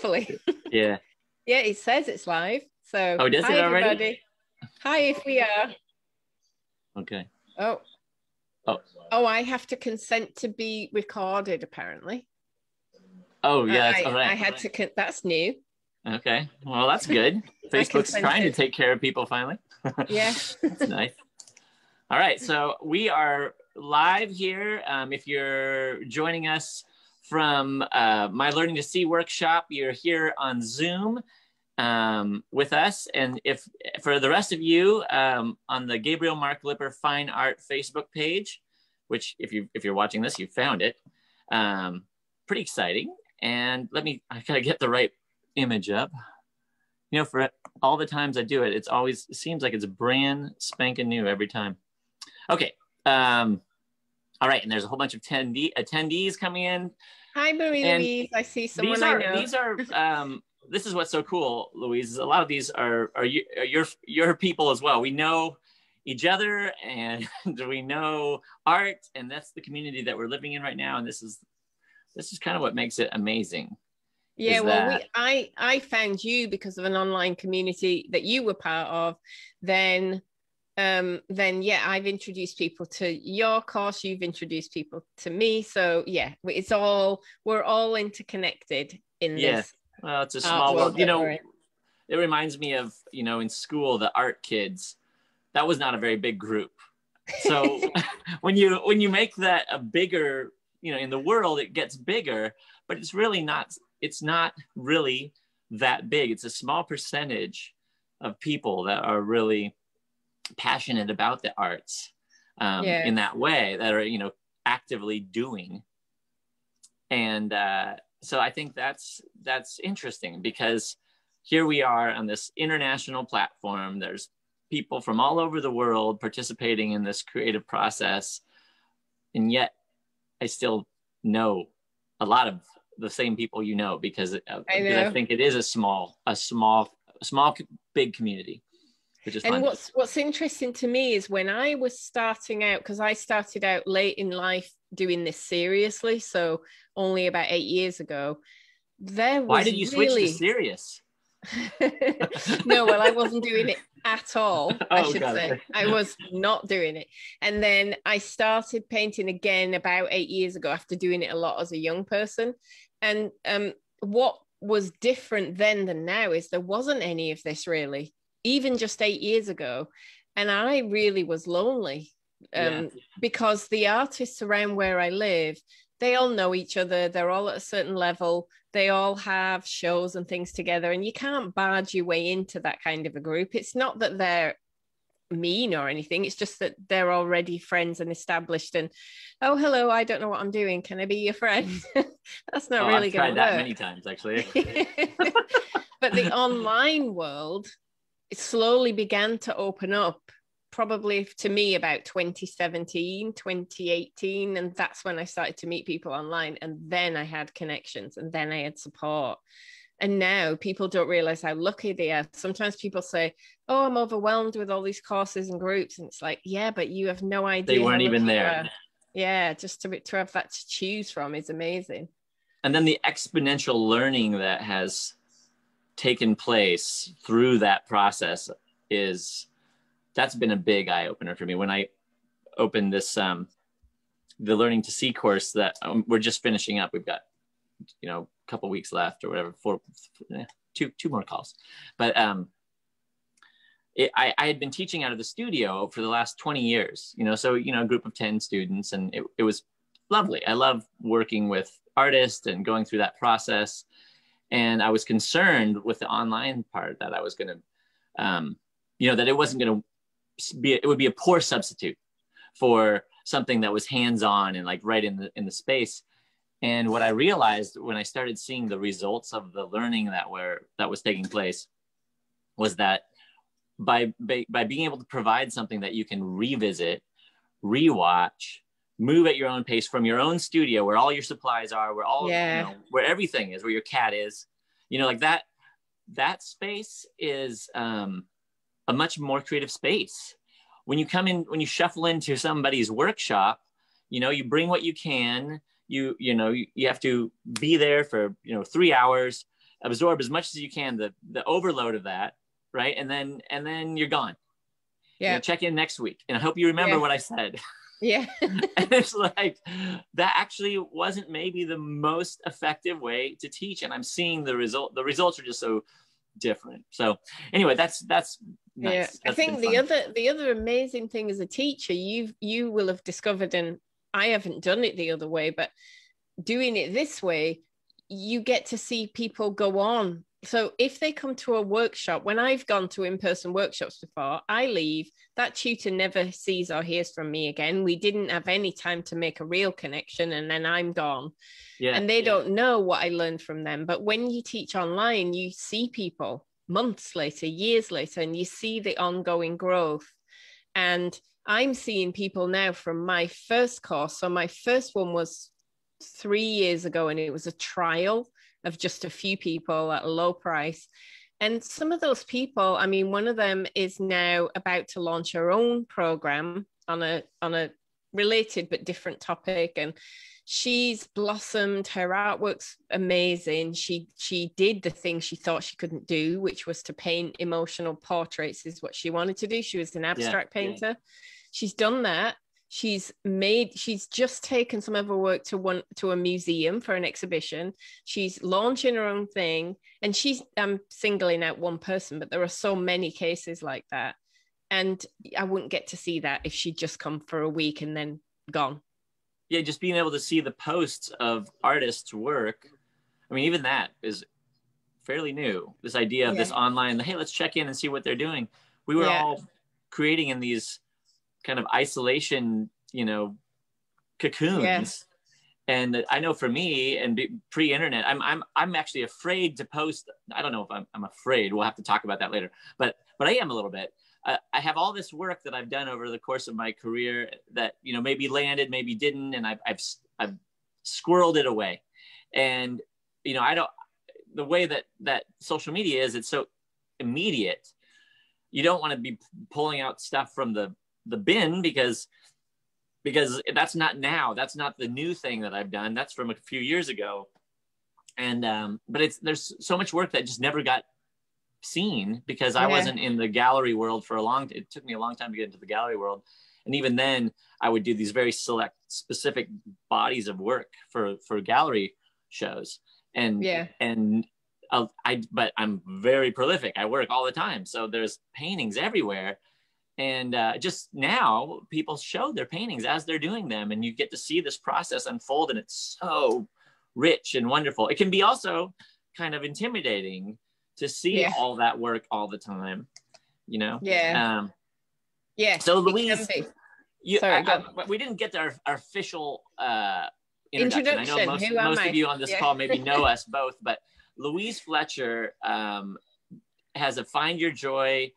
hopefully. Yeah. Yeah, it says it's live. So, Oh, does hi, it already? everybody. Hi, if we are. Okay. Oh, Oh, I have to consent to be recorded, apparently. oh, yeah, that's all right. I had to, that's new. Okay. Well, that's good. Facebook's trying to take care of people finally. Yeah. That's nice. All right. So we are live here. If you're joining us from my Learning to See workshop, you're here on Zoom with us. And if for the rest of you on the Gabriel Mark Lipper Fine Art Facebook page, which if you're watching this, you found it. Pretty exciting. And I gotta get the right image up. You know, for all the times I do it, it seems like it's brand spanking new every time. Okay. All right. And there's a whole bunch of attendees coming in. Hi, Marie-Louise. I see someone I know. This is what's so cool, Louise, is a lot of these are your people as well. We know each other and we know art, and that's the community that we're living in right now. And this is kind of what makes it amazing. Yeah, well, I found you because of an online community that you were part of. Then yeah, I've introduced people to your course. You've introduced people to me. So yeah, we're all interconnected in this. Well, it's a small world. You know, it reminds me of, you know, in school, the art kids. That was not a very big group. So when you make that a bigger, you know, in the world, it gets bigger, but it's really not. It's not really that big. It's a small percentage of people that are really passionate about the arts in that way, that are, you know, actively doing. And so I think that's interesting, because here we are on this international platform. There's people from all over the world participating in this creative process. And yet I still know a lot of the same people, you know, because I think it is a small, big community, which is fun. And what's interesting to me is when I was starting out, because I started out late in life doing this seriously, so only about 8 years ago, why did you switch to serious? No, well, I wasn't doing it at all. I should say. It. I was not doing it. And then I started painting again about 8 years ago, after doing it a lot as a young person. And what was different then than now is there wasn't any of this, really, even just 8 years ago. And I really was lonely because the artists around where I live, they all know each other. They're all at a certain level. They all have shows and things together, and you can't barge your way into that kind of a group. It's not that they're mean or anything. It's just that they're already friends and established, and, oh, hello, I don't know what I'm doing. Can I be your friend? That's not really going to work. I've tried that many times, actually. But the online world, it slowly began to open up, probably to me about 2017, 2018. And that's when I started to meet people online. And then I had connections, and then I had support. And now people don't realize how lucky they are. Sometimes people say, oh, I'm overwhelmed with all these courses and groups. And it's like, yeah, but you have no idea. They weren't even there. Yeah, just to have that to choose from is amazing. And then the exponential learning that has taken place through that process that's been a big eye-opener for me. When I opened this, the Learning to See course that we're just finishing up, we've got, you know, a couple weeks left or whatever, two more calls. But I had been teaching out of the studio for the last 20 years, you know, so, you know, a group of 10 students, and it was lovely. I love working with artists and going through that process. And I was concerned with the online part that I was going to, you know, that it wasn't going to it would be a poor substitute for something that was hands-on and like right in the space. And what I realized when I started seeing the results of the learning that was taking place was that by being able to provide something that you can revisit, rewatch, move at your own pace from your own studio where all your supplies are, where all, you know, where everything is, where your cat is, you know, like that space is a much more creative space. When you come in, when you shuffle into somebody's workshop, you know, you bring what you can, you know, you have to be there for, you know, 3 hours. absorb as much as you can, the overload of that, right? And then you're gone. Yeah. Check in next week, and I hope you remember what I said. Yeah. And it's like, that actually wasn't maybe the most effective way to teach. And I'm seeing the results are just so different. So anyway, that's nice. Yeah. That's I think the other amazing thing as a teacher, you will have discovered, and I haven't done it the other way, but doing it this way, you get to see people go on. So if they come to a workshop, when I've gone to in-person workshops before, I leave, that tutor never sees or hears from me again. We didn't have any time to make a real connection, and then I'm gone. Yeah, and they don't know what I learned from them. But when you teach online, you see people months later, years later, and you see the ongoing growth. And I'm seeing people now from my first course. So my first one was 3 years ago, and it was a trial of just a few people at a low price. And some of those people, I mean, one of them is now about to launch her own program on a related but different topic. And she's blossomed. Her artwork's amazing. She did the thing she thought she couldn't do, which was to paint emotional portraits, is what she wanted to do. She was an abstract painter. Yeah. She's done that. She's just taken some of her work to a museum for an exhibition. She's launching her own thing, and I'm singling out one person, but there are so many cases like that. And I wouldn't get to see that if she'd just come for a week and then gone. Yeah, just being able to see the posts of artists' work. I mean, even that is fairly new. This idea of this online, hey, let's check in and see what they're doing. We were all creating in these kind of isolation, cocoons. Yeah. And I know for me, and pre-internet, I'm actually afraid to post. I don't know if I'm afraid. We'll have to talk about that later. But I am a little bit. I have all this work that I've done over the course of my career that maybe landed, maybe didn't, and I've squirreled it away. And I don't. The way that social media is, it's so immediate. You don't want to be pulling out stuff from the bin because that's not now. That's not the new thing that I've done. That's from a few years ago. And but there's so much work that just never got seen because I wasn't in the gallery world for it took me a long time to get into the gallery world. And even then I would do these very select specific bodies of work for gallery shows. But I'm very prolific. I work all the time. So there's paintings everywhere. And just now people show their paintings as they're doing them, and you get to see this process unfold, and it's so rich and wonderful. It can be also kind of intimidating to see all that work all the time, Yeah. So Louise, we didn't get to our official introduction. I know most of you on this call maybe know us both, but Louise Fletcher has a Find Your Joy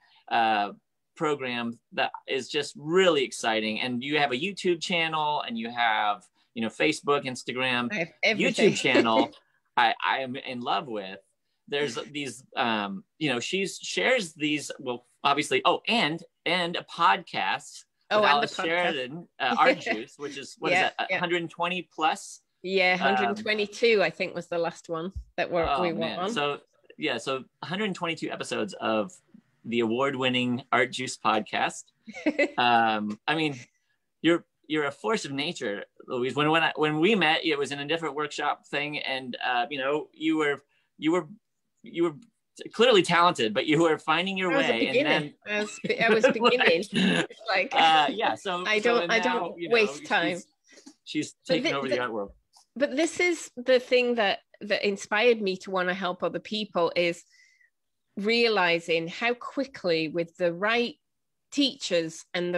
program that is just really exciting. And you have a YouTube channel, and you have, Facebook, Instagram, YouTube channel. I am in love with. There's these, she shares these, well, obviously, and a podcast. And the Sheridan, Art Juice, which is, what is that, 120 plus? Yeah, 122, I think was the last one that we were on. So 122 episodes of the award-winning Art Juice podcast. I mean, you're a force of nature, Louise. When we met, it was in a different workshop thing, and you were clearly talented, but you were finding your way. And then I was beginning. Like so I don't waste time. She's taking over the art world. But this is the thing that inspired me to want to help other people, is realizing how quickly, with the right teachers and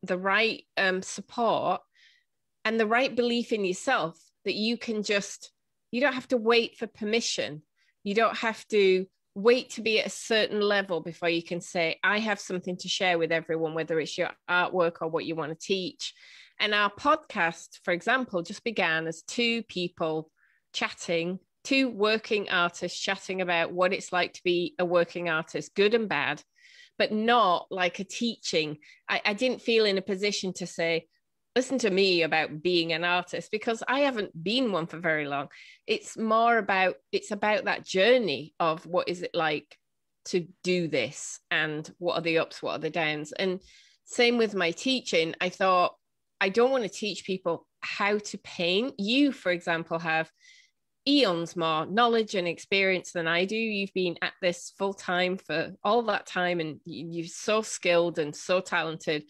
the right support and the right belief in yourself, that you don't have to wait for permission. You don't have to wait to be at a certain level before you can say, I have something to share with everyone, whether it's your artwork or what you want to teach. And our podcast, for example, just began as two working artists chatting about what it's like to be a working artist, good and bad, but not like a teaching. I didn't feel in a position to say, listen to me about being an artist, because I haven't been one for very long. It's about that journey of what is it like to do this, and what are the ups, what are the downs. And same with my teaching. I thought, I don't want to teach people how to paint. You, for example, have eons more knowledge and experience than I do. You've been at this full time for all that time, and you're so skilled and so talented.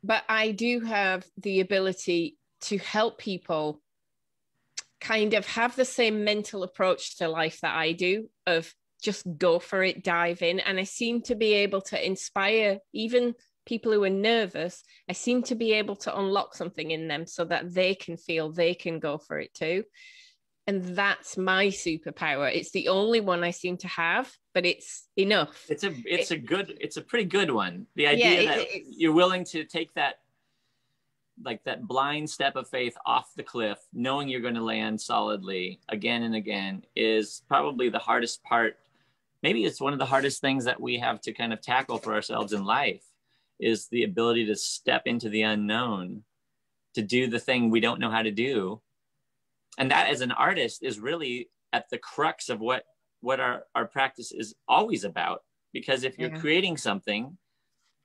But I do have the ability to help people kind of have the same mental approach to life that I do, of just go for it, dive in. And I seem to be able to inspire even people who are nervous. I seem to be able to unlock something in them so that they can feel they can go for it too. And that's my superpower. It's the only one I seem to have, but it's enough. It's a pretty good one. The idea that you're willing to take that, like that blind step of faith off the cliff, knowing you're going to land solidly again and again, is probably the hardest part. Maybe it's one of the hardest things that we have to kind of tackle for ourselves in life, is the ability to step into the unknown, to do the thing we don't know how to do. And that, as an artist, is really at the crux of what our practice is always about. Because if you're creating something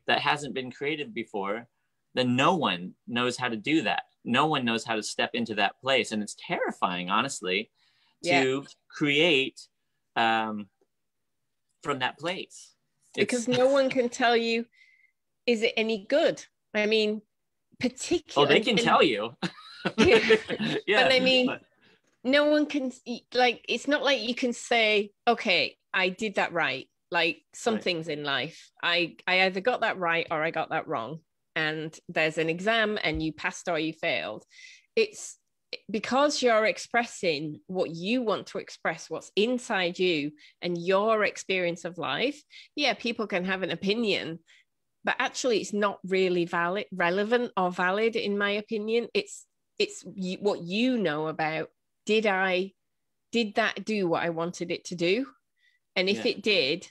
that hasn't been created before, then no one knows how to do that. No one knows how to step into that place. And it's terrifying, honestly, to create from that place. Because no one can tell you, is it any good? I mean, particularly... Oh, they can tell you. But I mean, no one can, like, it's not like you can say, okay, I did that right. Like some things in life, I either got that right or I got that wrong. And there's an exam and you passed or you failed. It's because you're expressing what you want to express, what's inside you and your experience of life. Yeah, people can have an opinion, but actually it's not really relevant or valid, in my opinion. It's what you know about, did that do what I wanted it to do? And if it did,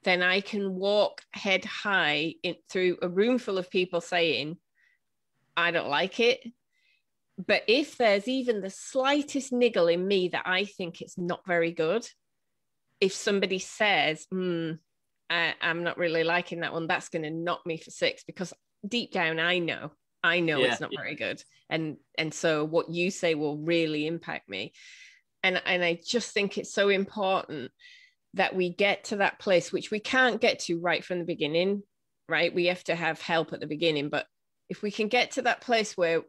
then I can walk head high through a room full of people saying, I don't like it. But if there's even the slightest niggle in me that I think it's not very good, if somebody says, I'm not really liking that one, that's going to knock me for six, because deep down, I know it's not very good. And so what you say will really impact me. And I just think it's so important that we get to that place, which we can't get to right from the beginning, right? We have to have help at the beginning. But if we can get to that place where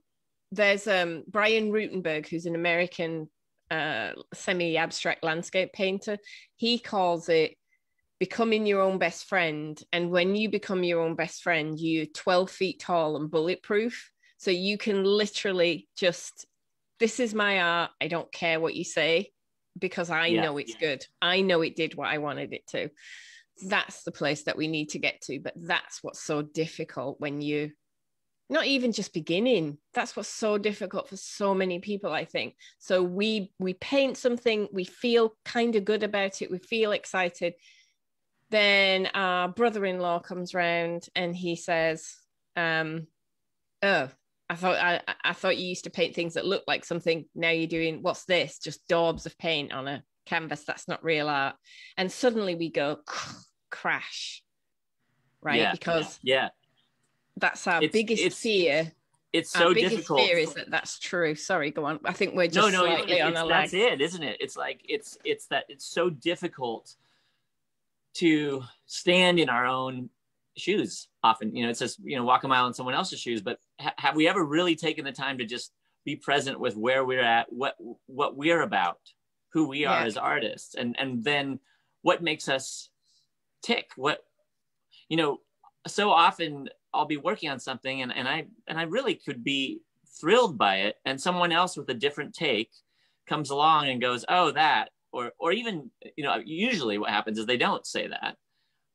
there's Brian Rutenberg, who's an American semi-abstract landscape painter, he calls it becoming your own best friend. And when you become your own best friend, you're 12 feet tall and bulletproof. So you can literally just, this is my art. I don't care what you say, because I know it's good. I know it did what I wanted it to. That's the place that we need to get to. But that's what's so difficult when you, not even just beginning, that's what's so difficult for so many people, I think. So we paint something, we feel kind of good about it, we feel excited. Then our brother-in-law comes round and he says, oh, I thought you used to paint things that look like something. Now you're doing, what's this? Just daubs of paint on a canvas. That's not real art. And suddenly we go crash, right? Because that's our biggest fear. It's so difficult. Our biggest fear is that that's true. Sorry, go on. I think we're just slightly on a lag. That's it, isn't it? It's like, it's that it's so difficult to stand in our own shoes often. It says, walk a mile in someone else's shoes, but have we ever really taken the time to just be present with where we're at, what we're about, who we are as artists, and then what makes us tick? So often I'll be working on something and I really could be thrilled by it, and someone else with a different take comes along and goes, oh, that, or even, usually what happens is they don't say that.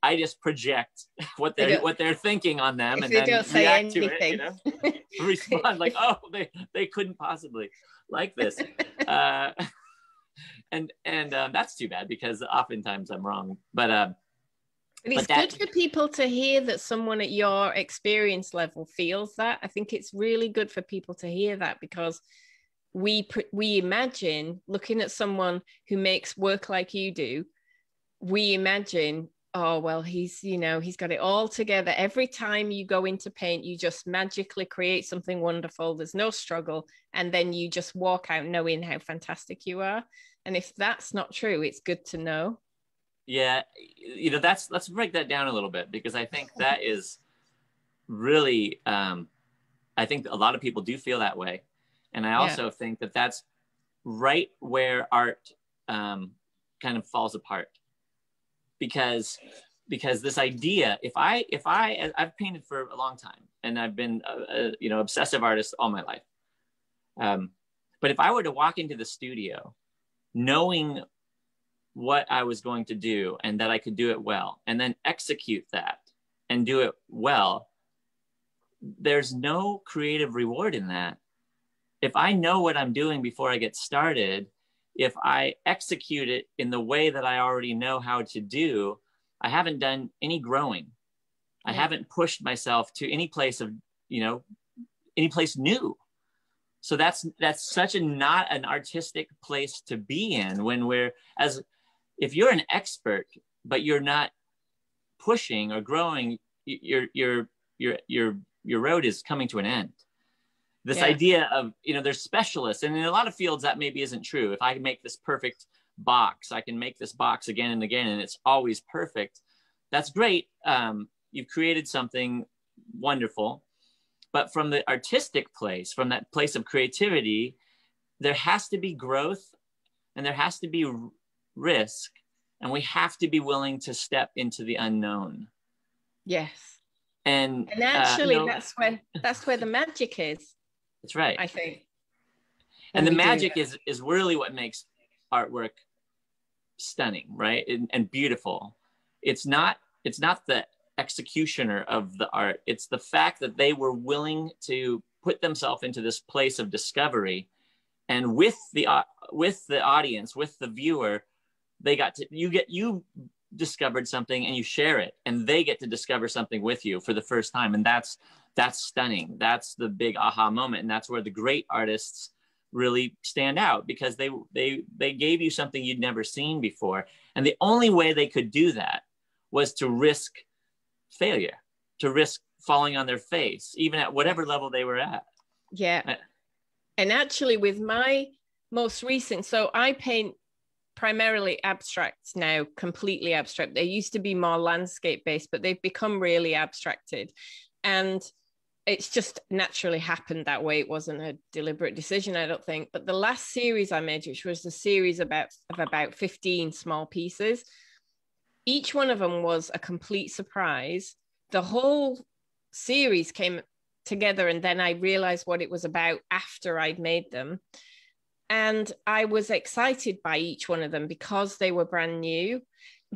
I just project what they're thinking on them, and then react to it. Respond like, oh, they couldn't possibly like this, and that's too bad, because oftentimes I'm wrong. But But it's good for people to hear that someone at your experience level feels that. I think it's really good for people to hear that, because we imagine, looking at someone who makes work like you do, we imagine, oh, well, he's got it all together. Every time you go into paint, you just magically create something wonderful. There's no struggle. And then you just walk out knowing how fantastic you are. And if that's not true, it's good to know. Yeah, let's break that down a little bit, because I think that is really, I think a lot of people do feel that way. And I also think that that's right where art kind of falls apart, because this idea, I've painted for a long time, and I've been a obsessive artist all my life. But if I were to walk into the studio knowing what I was going to do and that I could do it well, and then execute that and do it well, there's no creative reward in that. If I know what I'm doing before I get started, if I execute it in the way that I already know how to do, I haven't done any growing. I haven't pushed myself to any place of, any place new. So that's such not an artistic place to be in, when if you're an expert, but you're not pushing or growing, your road is coming to an end. This idea of, there's specialists, and in a lot of fields that maybe isn't true. If I make this perfect box, I can make this box again and again, and it's always perfect. That's great. You've created something wonderful. But from the artistic place, from that place of creativity, there has to be growth, and there has to be risk, and we have to be willing to step into the unknown. Yes. And actually, that's where the magic is. That's right. I think. And the magic is really what makes artwork stunning, right? And beautiful. It's not the executioner of the art. It's the fact that they were willing to put themselves into this place of discovery, and with the audience, with the viewer, you discovered something, and you share it, and they get to discover something with you for the first time. And that's stunning. That's the big aha moment. And that's where the great artists really stand out, because they gave you something you'd never seen before. And the only way they could do that was to risk failure, to risk falling on their face, even at whatever level they were at. Yeah. And actually, with my most recent, so I paint primarily abstracts now, completely abstract. They used to be more landscape based, but they've become really abstracted. And it's just naturally happened that way. It wasn't a deliberate decision, I don't think. But the last series I made, which was the series of about 15 small pieces, each one of them was a complete surprise. The whole series came together, and then I realized what it was about after I'd made them. And I was excited by each one of them because they were brand new.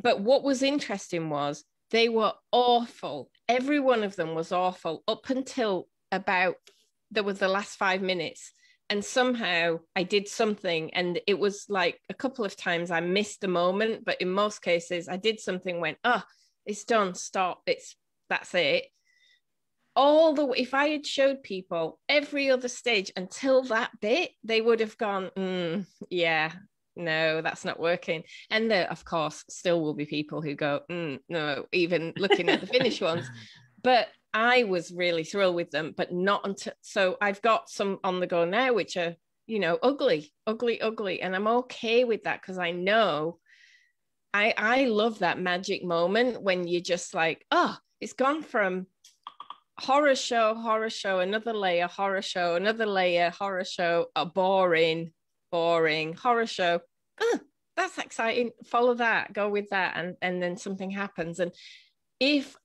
But what was interesting was they were awful. Every one of them was awful up until there was the last 5 minutes. And somehow I did something, and it was like a couple of times I missed the moment, but in most cases I did something, went, oh, it's done, stop, that's it. If I had showed people every other stage until that bit, they would have gone, yeah, no, that's not working. And there, of course, still will be people who go, no, even looking at the finished ones. But I was really thrilled with them, but not until, so I've got some on the go now, which are, ugly. And I'm okay with that, because I know I love that magic moment when you're just like, oh, it's gone from horror show, another layer, horror show, another layer, horror show, a boring, horror show. Oh, that's exciting. Follow that, go with that. And then something happens. And if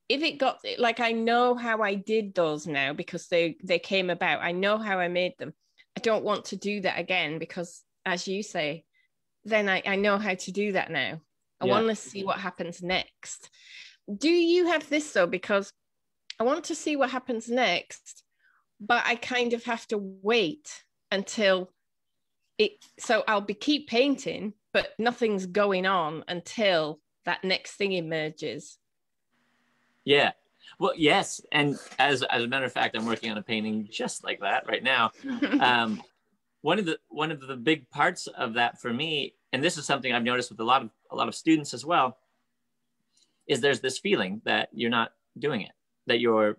it got, like, I know how I did those now because they came about. I know how I made them. I don't want to do that again because, as you say, then I know how to do that now. I want to see what happens next. Do you have this though? Because I want to see what happens next, but I kind of have to wait until so I'll keep painting, but nothing's going on until that next thing emerges. Yeah. Well, yes. And as a matter of fact, I'm working on a painting just like that right now. One of the big parts of that for me, and this is something I've noticed with a lot of students as well, is there's this feeling that you're not doing it, that you're,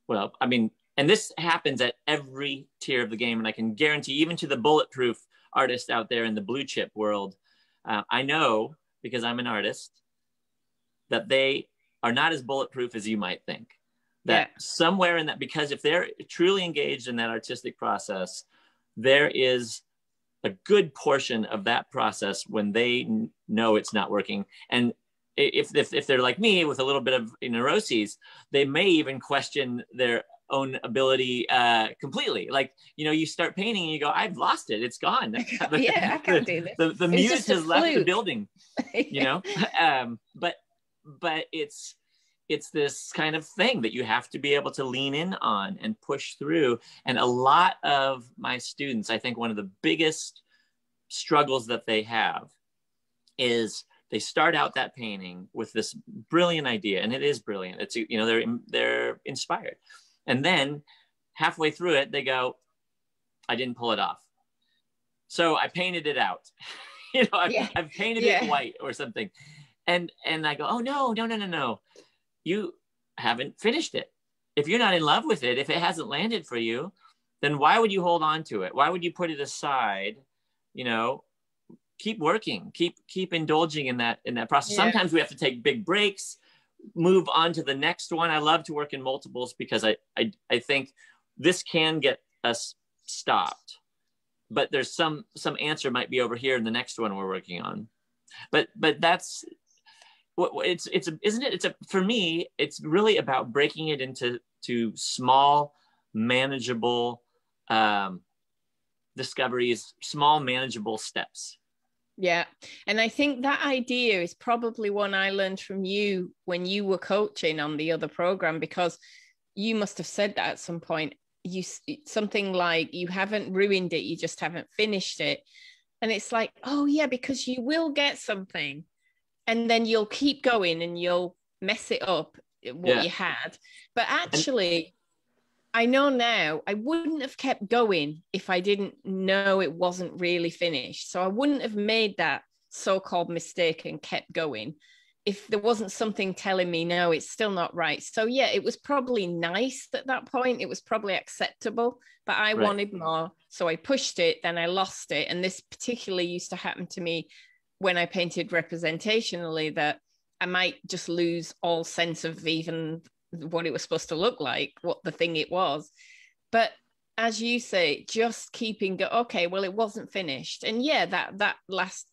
well, I mean, and this happens at every tier of the game. And I can guarantee, even to the bulletproof artist out there in the blue chip world, I know, because I'm an artist, that they are not as bulletproof as you might think. That somewhere in that, because if they're truly engaged in that artistic process, there is a good portion of that process when they know it's not working. And if they're like me with a little bit of neuroses, they may even question their own ability completely. Like, you start painting and you go, I've lost it. It's gone. Yeah, I can't do this. The muse has left the building, but it's this kind of thing that you have to be able to lean in on and push through. And a lot of my students, I think one of the biggest struggles that they have is they start out that painting with this brilliant idea, and it is brilliant. It's, they're inspired. And then halfway through it, they go, I didn't pull it off. So I painted it out. I've painted it white or something. And I go, oh, no. You haven't finished it. If you're not in love with it, if it hasn't landed for you, then why would you hold on to it? Why would you put it aside? Keep working, keep indulging in that process. Yeah. Sometimes we have to take big breaks, move on to the next one. I love to work in multiples because I think this can get us stopped, but there's some answer might be over here in the next one we're working on. But that's what it's isn't it? For me, it's really about breaking it into small, manageable discoveries, small, manageable steps. Yeah. And I think that idea is probably one I learned from you when you were coaching on the other program, because you must have said that at some point. Something like, you haven't ruined it, you just haven't finished it. And it's like, oh yeah, because you will get something and then you'll keep going and you'll mess it up, what you had. But actually, I know now I wouldn't have kept going if I didn't know it wasn't really finished. So I wouldn't have made that so-called mistake and kept going if there wasn't something telling me, no, it's still not right. So yeah, it was probably nice at that point. It was probably acceptable, but I wanted more. So I pushed it, then I lost it. And this particularly used to happen to me when I painted representationally, that I might just lose all sense of even what it was supposed to look like, what the thing it was. But as you say, just keeping okay, well, it wasn't finished. And yeah,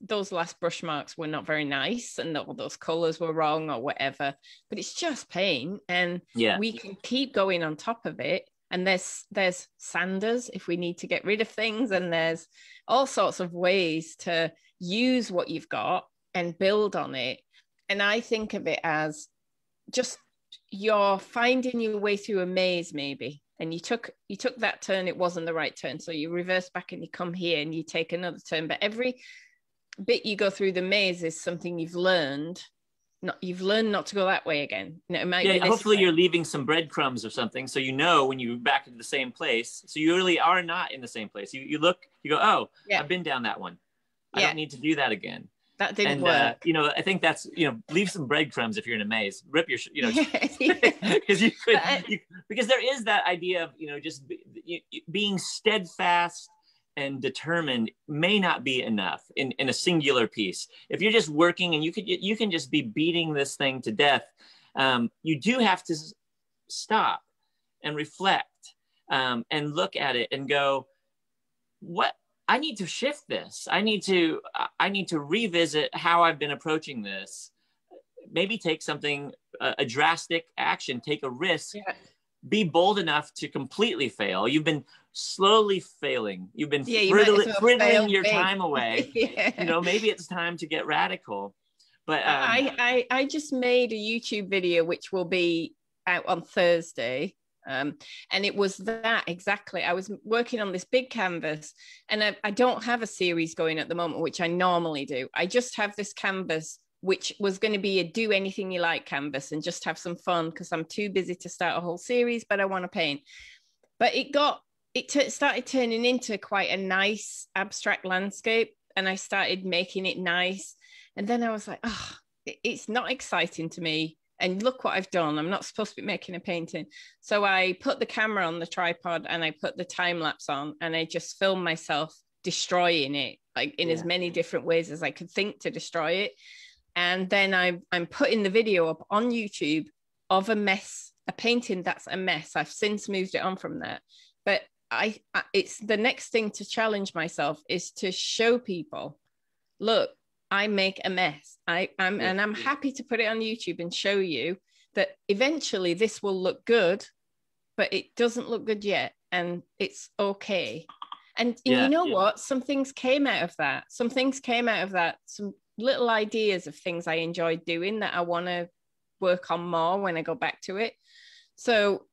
those last brush marks were not very nice, and all those colors were wrong or whatever, but it's just paint, and we can keep going on top of it. And there's sanders if we need to get rid of things, and there's all sorts of ways to use what you've got and build on it. And I think of it as just you're finding your way through a maze, maybe, and you took that turn, it wasn't the right turn, so you reverse back and you come here and you take another turn. But every bit you go through the maze is something you've learned not to go that way again. It might be hopefully way. You're leaving some breadcrumbs or something, so when you're back into the same place. So you really are not in the same place. You look, you go, oh, I've been down that one. I don't need to do that again. That didn't work. I think that's, leave some breadcrumbs if you're in a maze. Rip your, because you could, because there is that idea of, just being steadfast and determined may not be enough in a singular piece. If you're just working and you can just be beating this thing to death, you do have to stop and reflect and look at it and go, what? I need to shift this. I need to revisit how I've been approaching this. Maybe take something, a drastic action, take a risk, be bold enough to completely fail. You've been slowly failing. You've been frittling your time away. Maybe it's time to get radical. But I just made a YouTube video, which will be out on Thursday. And it was that exactly. I was working on this big canvas, and I don't have a series going at the moment, which I normally do. I just have this canvas which was going to be a do anything you like canvas and just have some fun because I'm too busy to start a whole series, but I want to paint. But it started turning into quite a nice abstract landscape, and I started making it nice. And then I was like, oh, it's not exciting to me. And look what I've done. I'm not supposed to be making a painting. So I put the camera on the tripod and I put the time lapse on, and I just filmed myself destroying it, like in as many different ways as I could think to destroy it. And then I'm putting the video up on YouTube of a mess, a painting that's a mess. I've since moved it on from that. But it's the next thing to challenge myself is to show people, look, I make a mess. I'm happy to put it on YouTube and show you that eventually this will look good, but it doesn't look good yet. And it's okay. And you know what? Some things came out of that. Some little ideas of things I enjoyed doing that I want to work on more when I go back to it. So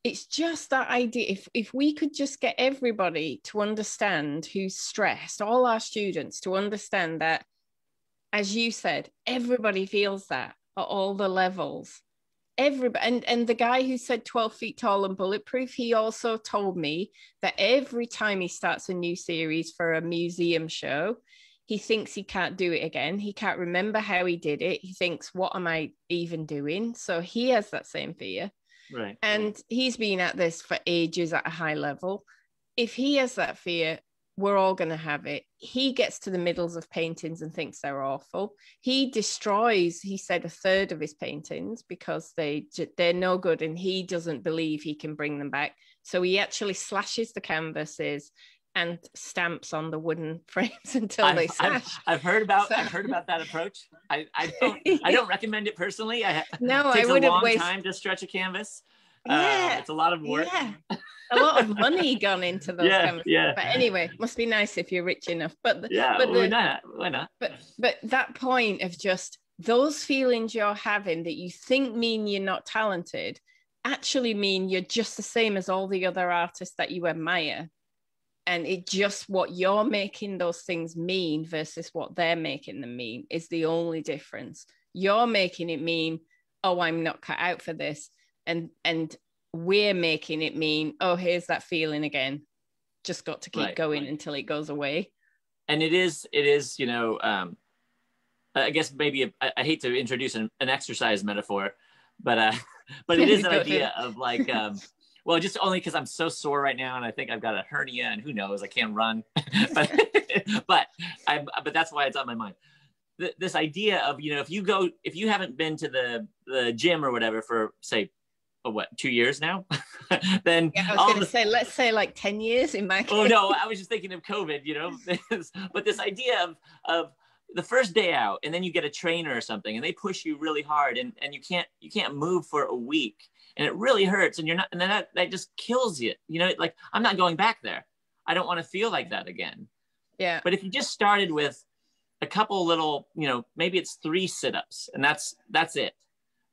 it's just that idea. If we could just get everybody to understand who's stressed, all our students to understand that, as you said, everybody feels that at all the levels. Everybody, and the guy who said 12 feet tall and bulletproof, he also told me that every time he starts a new series for a museum show, he thinks he can't do it again. He can't remember how he did it. He thinks, what am I even doing? So he has that same fear. Right. And he's been at this for ages at a high level. If he has that fear, we're all going to have it. He gets to the middles of paintings and thinks they're awful. He destroys, he said, a third of his paintings because they're no good, and he doesn't believe he can bring them back. So he actually slashes the canvases and stamps on the wooden frames until they slash. I've heard about that approach. I don't recommend it personally. It takes a long time to stretch a canvas. It's a lot of work. Yeah. A lot of money gone into those canvases. Yeah. But anyway, must be nice if you're rich enough. But why not? But that point of just those feelings you're having that you think mean you're not talented actually mean you're just the same as all the other artists that you admire. And it just what you're making those things mean versus what they're making them mean is the only difference. You're making it mean, oh, I'm not cut out for this. And we're making it mean, oh, here's that feeling again. Just got to keep going until it goes away. And it is, I guess maybe I hate to introduce an exercise metaphor, but it is an idea of like, well, just only because I'm so sore right now, and I think I've got a hernia, and who knows, I can't run. but that's why it's on my mind. This idea of, if you haven't been to the gym or whatever for say, 2 years now, then I was going to say, let's say like 10 years in my case. Oh no, I was just thinking of COVID, but this idea of the first day out, and then you get a trainer or something, and they push you really hard, and you can't move for a week. And it really hurts, and and then that just kills you. Like, I'm not going back there. I don't want to feel like that again. Yeah. But if you just started with a couple little, maybe it's 3 sit-ups, and that's it.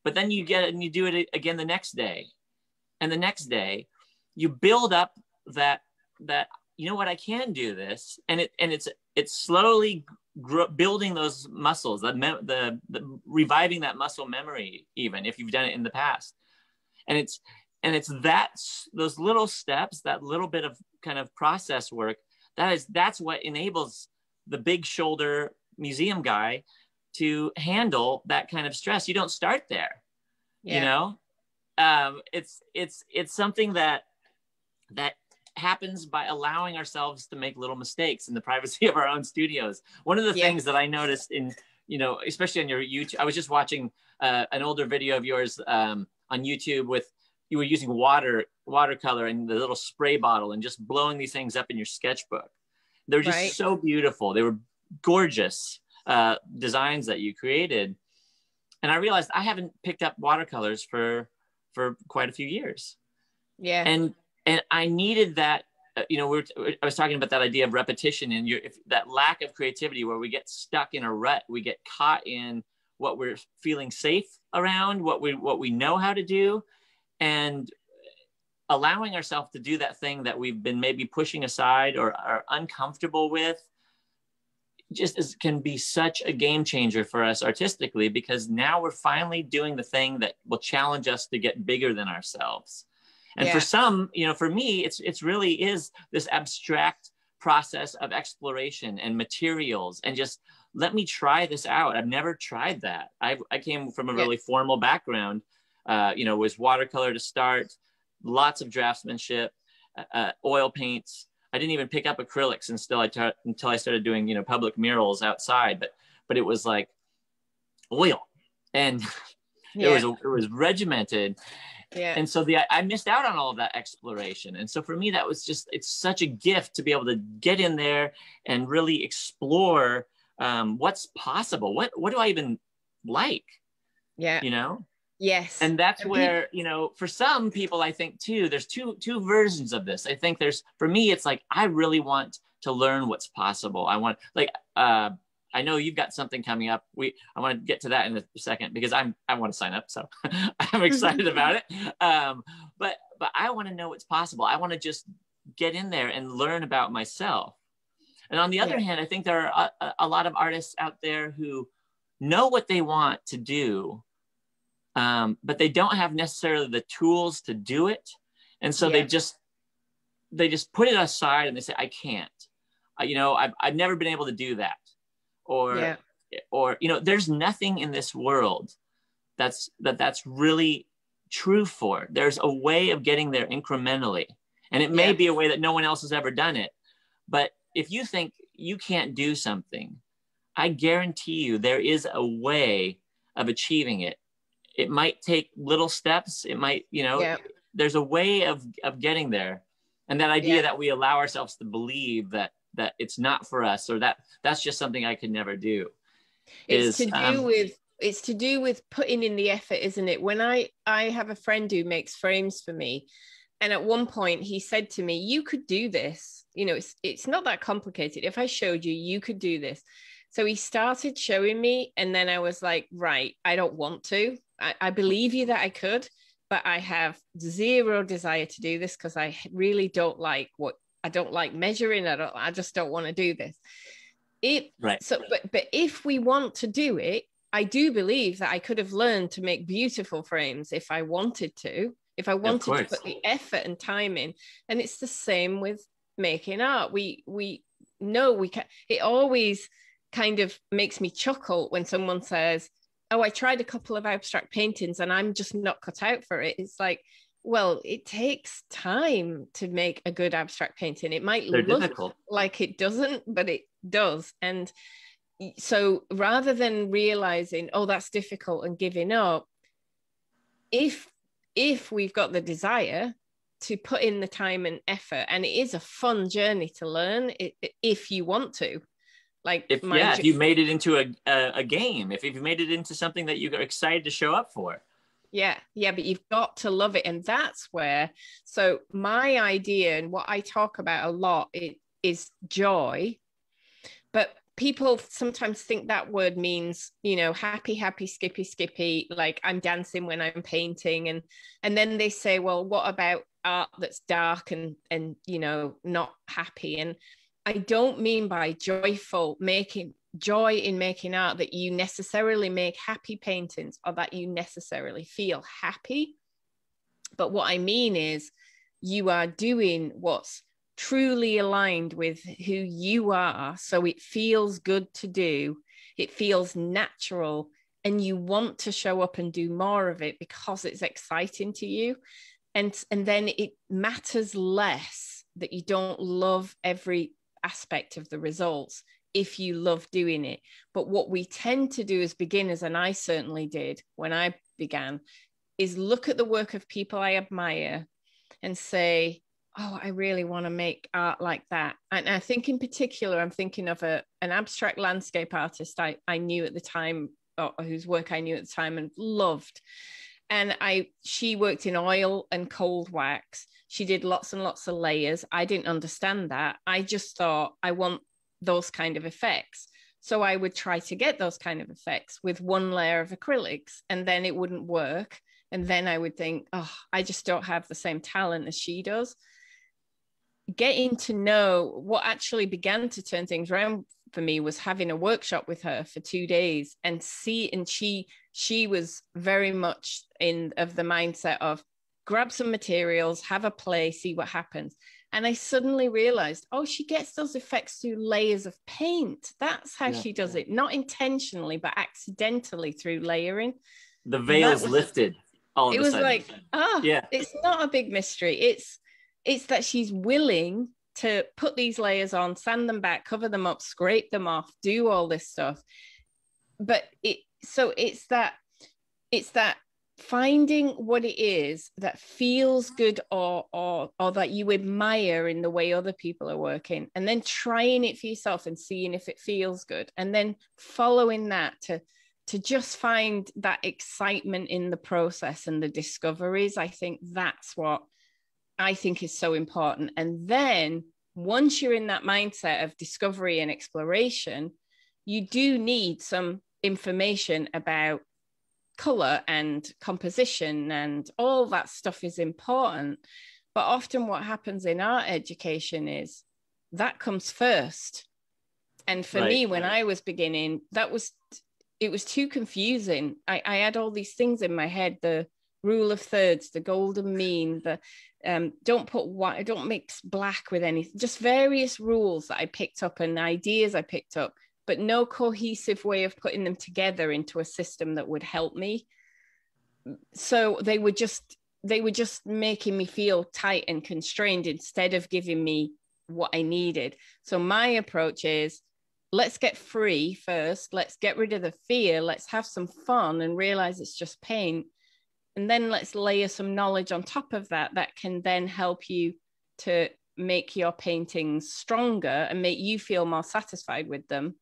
But then you get it and you do it again the next day, and the next day, you build up that I can do this, and it's slowly building those muscles, the reviving that muscle memory, even if you've done it in the past. And it's those little steps, that little bit of kind of process work, that's what enables the big shoulder museum guy to handle that kind of stress. You don't start there, it's something that happens by allowing ourselves to make little mistakes in the privacy of our own studios. One of the things that I noticed in, especially on your YouTube, I was just watching an older video of yours on YouTube with, you were using watercolor and the little spray bottle and just blowing these things up in your sketchbook. They were just so beautiful. They were gorgeous designs that you created. And I realized I haven't picked up watercolors for quite a few years. Yeah. And I needed that, I was talking about that idea of repetition and that lack of creativity, where we get stuck in a rut, we get caught in what we're feeling safe around, what we know how to do, and allowing ourselves to do that thing that we've been maybe pushing aside or are uncomfortable with. can be such a game changer for us artistically, because now we're finally doing the thing that will challenge us to get bigger than ourselves. And for some, for me, it's really is this abstract process of exploration and materials, and just let me try this out. I've never tried that. I came from a really formal background, was watercolor to start, lots of draftsmanship, oil paints. I didn't even pick up acrylics until I started doing, public murals outside, but it was like oil, and it was regimented. Yeah. And so I missed out on all of that exploration. And so for me, that was it's such a gift to be able to get in there and really explore what's possible. What do I even like? Yeah. Yes. And that's where, for some people, I think too, there's two versions of this. I think for me, it's like, I really want to learn what's possible. I want, I know you've got something coming up. I want to get to that in a second, because I want to sign up. So I'm excited about it. But I want to know what's possible. I want to just get in there and learn about myself. And on the other hand, I think there are a lot of artists out there who know what they want to do, but they don't have necessarily the tools to do it. And so they just put it aside and they say, I can't, I've never been able to do that. Or there's nothing in this world that's really true for. There's a way of getting there incrementally. And it may be a way that no one else has ever done it. But if you think you can't do something, I guarantee you there is a way of achieving it. It might take little steps. It might, there's a way of getting there. And that idea that we allow ourselves to believe that it's not for us, or that's just something I could never do. It's to do with putting in the effort, isn't it? When I have a friend who makes frames for me, and at one point he said to me, you could do this. It's not that complicated. If I showed you, you could do this. So he started showing me, and then I was like, right, I don't want to. I believe you that I could, but I have zero desire to do this, because I really don't like I don't like measuring. I just don't want to do this. So, but if we want to do it, I do believe that I could have learned to make beautiful frames if I wanted to, if I wanted to put the effort and time in. And it's the same with making art. We know we can. It always kind of makes me chuckle when someone says, oh, I tried a couple of abstract paintings and I'm just not cut out for it. It's like, well, it takes time to make a good abstract painting. It might look difficult, like it doesn't, but it does. And so rather than realizing, oh, that's difficult and giving up, if we've got the desire to put in the time and effort, and it is a fun journey to learn if you want to. Like if you made it into a game, if you've made it into something that you're excited to show up for. Yeah, but you've got to love it. And that's where, so my idea and what I talk about a lot is joy. But people sometimes think that word means, happy, skippy, like I'm dancing when I'm painting. And then they say, well, what about art that's dark and not happy? And I don't mean by joy in making art that you necessarily make happy paintings or that you necessarily feel happy. But what I mean is you are doing what's truly aligned with who you are. So it feels good to do. It feels natural. And you want to show up and do more of it because it's exciting to you. And then it matters less that you don't love every aspect of the results if you love doing it. But what we tend to do as beginners, and I certainly did when I began, is look at the work of people I admire and say, oh, I really want to make art like that. And I think in particular, I'm thinking of an abstract landscape artist I knew at the time, or whose work I knew at the time and loved. And she worked in oil and cold wax. She did lots and lots of layers. I didn't understand that. I just thought, I want those kind of effects. So I would try to get those kind of effects with one layer of acrylics, and then it wouldn't work. And then I would think, oh, I just don't have the same talent as she does. getting to know what actually began to turn things around for me was having a workshop with her for 2 days and she was very much of the mindset of grab some materials, have a play, see what happens. And I suddenly realized, oh, she gets those effects through layers of paint. That's how she does it, not intentionally, but accidentally through layering. The veil's lifted all of a sudden. It was like, it's not a big mystery. It's that she's willing to put these layers on, sand them back, cover them up, scrape them off, do all this stuff. But it's that finding what it is that feels good or that you admire in the way other people are working, and then trying it for yourself and seeing if it feels good, and then following that to just find that excitement in the process and the discoveries. I think that's what I think is so important. And then once you're in that mindset of discovery and exploration, you do need some information about color and composition, and all that stuff is important. But often what happens in art education is that comes first. And for me, when I was beginning, it was too confusing. I had all these things in my head, the rule of thirds, the golden mean, the don't mix black with anything, just various rules that I picked up and ideas I picked up, but no cohesive way of putting them together into a system that would help me. So they were just making me feel tight and constrained instead of giving me what I needed. So my approach is, let's get free first. Let's get rid of the fear. Let's have some fun and realize it's just paint. And then let's layer some knowledge on top of that can then help you to make your paintings stronger and make you feel more satisfied with them.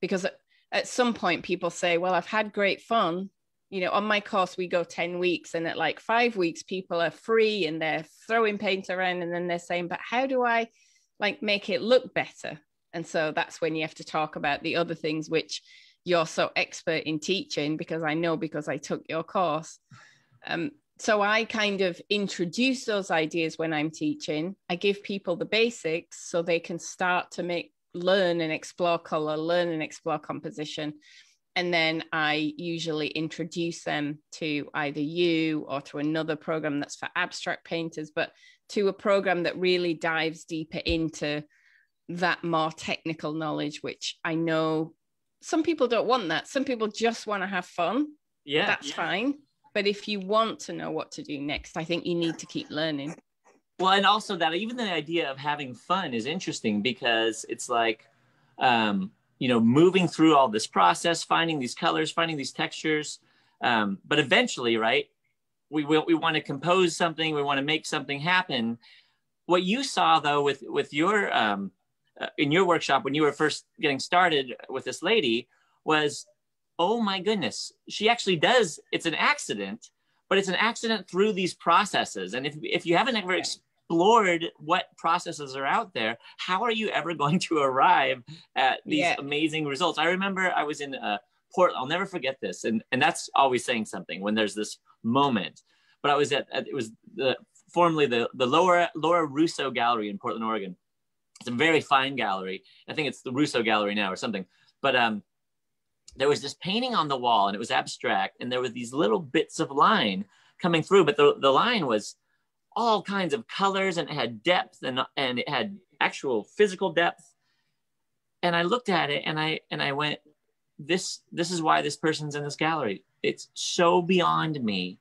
Because at some point people say, well, I've had great fun. You know, on my course, we go 10 weeks, and at like 5 weeks, people are free and they're throwing paint around, and then they're saying, but how do I like make it look better? And so that's when you have to talk about the other things which you're so expert in teaching, because I took your course. So I kind of introduce those ideas when I'm teaching. I give people the basics so they can start to learn and explore color, learn and explore composition. And then I usually introduce them to either you or to another program that's for abstract painters, but to a program that really dives deeper into that more technical knowledge, which I know some people don't want that. Some people just want to have fun. Yeah, that's fine. But if you want to know what to do next, I think you need to keep learning. Well, and also that even the idea of having fun is interesting, because it's like, moving through all this process, finding these colors, finding these textures. But eventually, right, we want to compose something, we want to make something happen. What you saw, though, with your, in your workshop, when you were first getting started with this lady, was, oh my goodness, she actually does. It's an accident, but it's an accident through these processes. And if you haven't ever explored what processes are out there, how are you ever going to arrive at these amazing results? I remember I was in Portland. I'll never forget this. And that's always saying something when there's this moment. But I was it was formerly the Laura Russo Gallery in Portland, Oregon. It's a very fine gallery. I think it's the Russo Gallery now or something. But there was this painting on the wall, and it was abstract, and there were these little bits of line coming through, but the line was all kinds of colors, and it had depth, and it had actual physical depth. And I looked at it, and I went, this is why this person's in this gallery. It's so beyond me.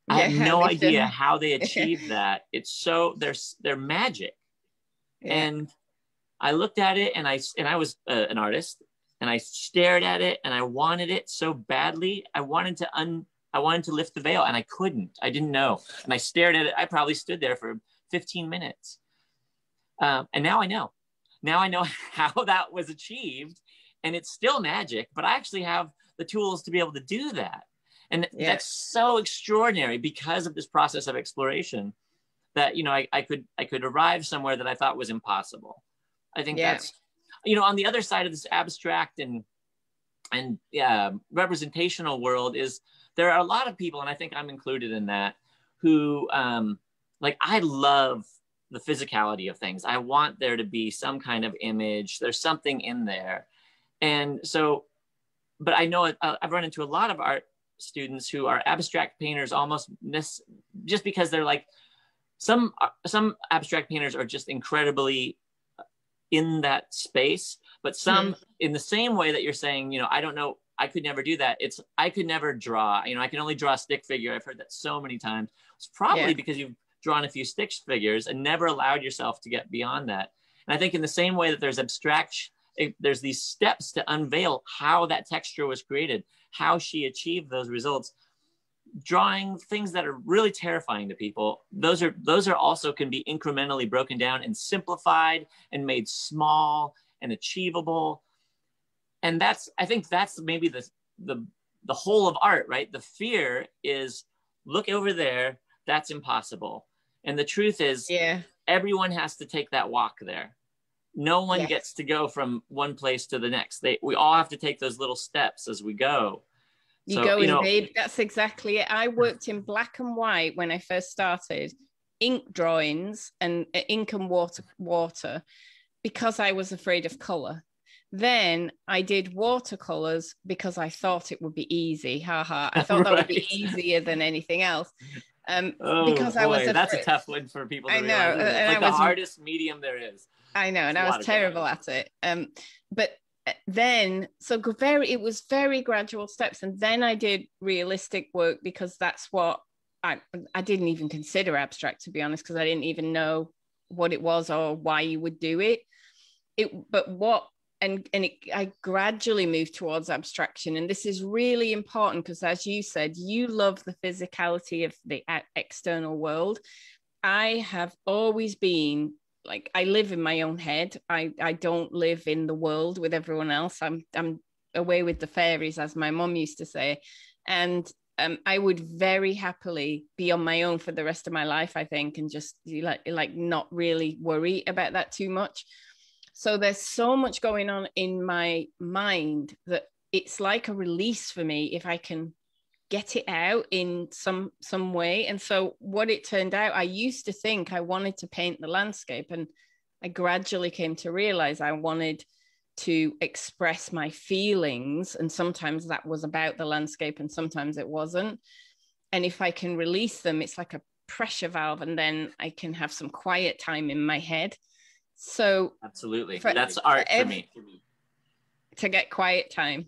I have no idea how they achieved that. It's so, they're magic. Yeah. And I looked at it, and I was an artist, and I stared at it, and I wanted it so badly. I wanted to lift the veil, and I couldn't. I didn't know. And I stared at it. I probably stood there for 15 minutes. And now I know. Now I know how that was achieved, and it's still magic, but I actually have the tools to be able to do that. And that's so extraordinary because of this process of exploration that, I could arrive somewhere that I thought was impossible. I think that's, on the other side of this abstract and representational world is there are a lot of people, and I think I'm included in that, who I love the physicality of things. I want there to be some kind of image. There's something in there. And so, but I know I've run into a lot of art students who are abstract painters almost just because they're like, some abstract painters are just incredibly in that space, but some in the same way that you're saying, you know, I don't know, I could never do that. I could never draw, you know, I can only draw a stick figure. I've heard that so many times. It's probably because you've drawn a few stick figures and never allowed yourself to get beyond that. And I think in the same way that there's abstraction, there's these steps to unveil how that texture was created, how she achieved those results. Drawing things that are really terrifying to people, those are also can be incrementally broken down and simplified and made small and achievable. And I think that's maybe the whole of art, right? The fear is, look over there, that's impossible. And the truth is, everyone has to take that walk there. No one gets to go from one place to the next. We all have to take those little steps as we go. Babe. That's exactly it. I worked in black and white when I first started, ink drawings and ink and water, because I was afraid of color. Then I did watercolors because I thought it would be easy. I thought that would be easier than anything else. Because I was afraid. That's a tough one for people to realize. It's like the hardest medium there is. I know, and I was terrible at it. But then, it was very gradual steps. And then I did realistic work because that's what I didn't even consider abstract, to be honest, because I didn't even know what it was or why you would do it. I gradually moved towards abstraction. And this is really important because, as you said, you love the physicality of the external world. I have always been like, I live in my own head. I don't live in the world with everyone else. I'm away with the fairies, as my mom used to say. And I would very happily be on my own for the rest of my life, I think, and just like not really worry about that too much. So there's so much going on in my mind that it's like a release for me if I can get it out in some way. And so what it turned out, I used to think I wanted to paint the landscape, and I gradually came to realize I wanted to express my feelings, and sometimes that was about the landscape and sometimes it wasn't. And if I can release them, it's like a pressure valve, and then I can have some quiet time in my head. So absolutely, that's art for me. To get quiet time.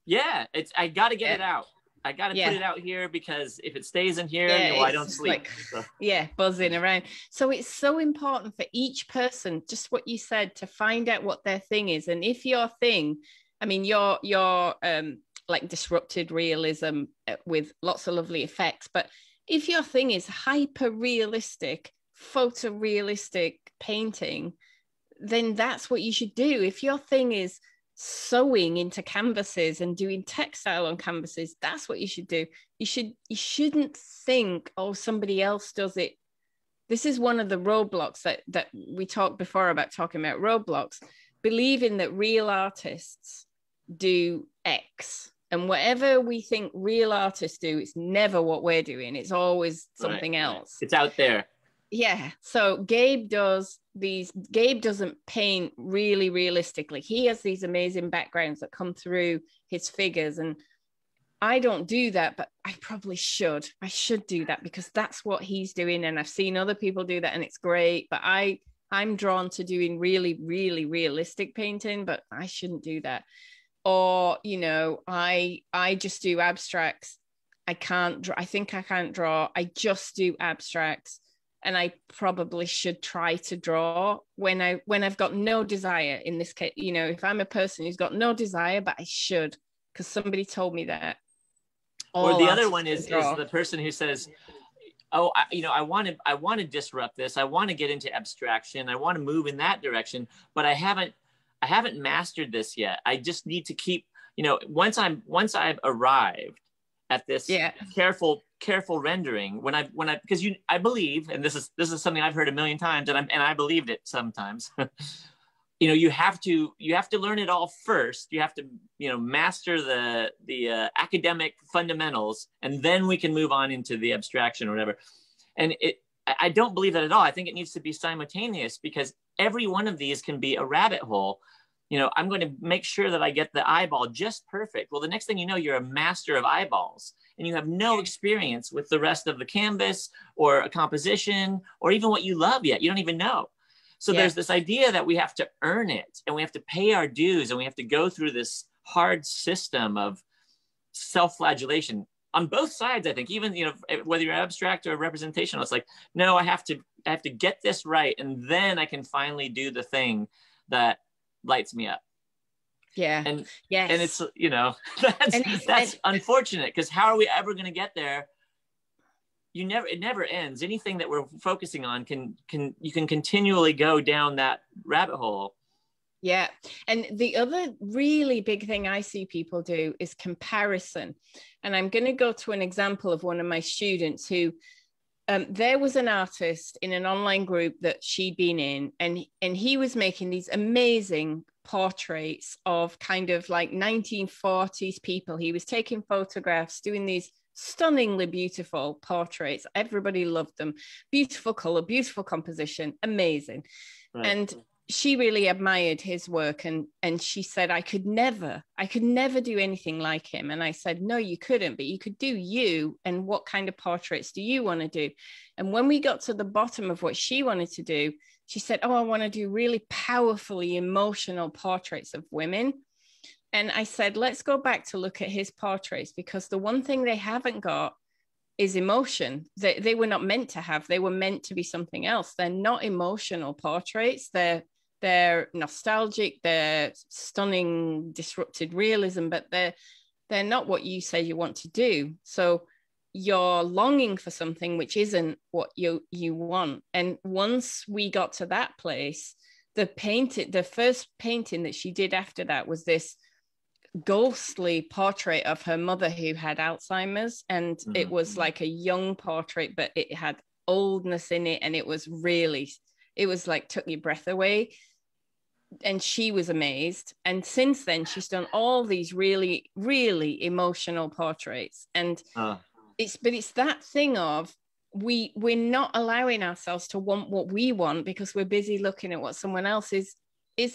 Yeah, I got to get it out. I got to put it out here, because if it stays in here, I don't sleep. Buzzing around. So it's so important for each person, just what you said, to find out what their thing is. And if your thing, I mean, your like disrupted realism with lots of lovely effects, but if your thing is hyper realistic, photorealistic painting, then that's what you should do. If your thing is sewing into canvases and doing textile on canvases, that's what you should do. You shouldn't think, oh, somebody else does it. This is one of the roadblocks that we talked before about talking about roadblocks, believing that real artists do X, and whatever we think real artists do, it's never what we're doing. It's always something else. It's out there. Yeah. So Gabe doesn't paint really realistically. He has these amazing backgrounds that come through his figures, and I don't do that, but I probably should. I should do that because that's what he's doing, and I've seen other people do that, and it's great. But I'm drawn to doing really, really realistic painting, but I shouldn't do that. Or, I just do abstracts. I can't draw. I think I can't draw. I just do abstracts. And I probably should try to draw when I've got no desire. In this case, if I'm a person who's got no desire, but I should, because somebody told me that. Or the other one is the person who says, oh, I want to disrupt this. I want to get into abstraction. I want to move in that direction, but I haven't mastered this yet. I just need to keep, once I've arrived at this careful rendering, because I believe, and this is something I've heard a million times, and I believed it sometimes. You have to learn it all first. You have to master the academic fundamentals, and then we can move on into the abstraction or whatever. And I don't believe that at all. I think it needs to be simultaneous, because every one of these can be a rabbit hole. You know, I'm going to make sure that I get the eyeball just perfect. Well, the next thing you know, you're a master of eyeballs, and you have no experience with the rest of the canvas or a composition or even what you love yet. You don't even know. So there's this idea that we have to earn it, and we have to pay our dues, and we have to go through this hard system of self-flagellation on both sides. I think, even, you know, whether you're abstract or representational, it's like, no, I have to get this right, and then I can finally do the thing that lights me up. Yeah. And yes. And it's, you know, that's unfortunate, because how are we ever going to get there? It never ends. Anything that we're focusing on you can continually go down that rabbit hole. Yeah. And the other really big thing I see people do is comparison. And I'm going to go to an example of one of my students who, there was an artist in an online group that she'd been in, and he was making these amazing portraits of kind of like 1940s people. He was taking photographs, doing these stunningly beautiful portraits. Everybody loved them. Beautiful color, beautiful composition, amazing. Right. And she really admired his work, and she said, I could never do anything like him. And I said, no, you couldn't, but you could do you. And what kind of portraits do you want to do? And when we got to the bottom of what she wanted to do, she said, oh, I want to do really powerfully emotional portraits of women. And I said, let's go back to look at his portraits, because the one thing they haven't got is emotion. They were not meant to have. They were meant to be something else. They're not emotional portraits. They're nostalgic. They're stunning, disrupted realism, but they're not what you say you want to do. So you're longing for something which isn't what you want. And once we got to that place, the first painting that she did after that was this ghostly portrait of her mother who had Alzheimer's, and it was like a young portrait, but it had oldness in it, and it was like took your breath away. And she was amazed. And since then she's done all these really, really emotional portraits. And it's that thing of we're not allowing ourselves to want what we want, because we're busy looking at what someone else is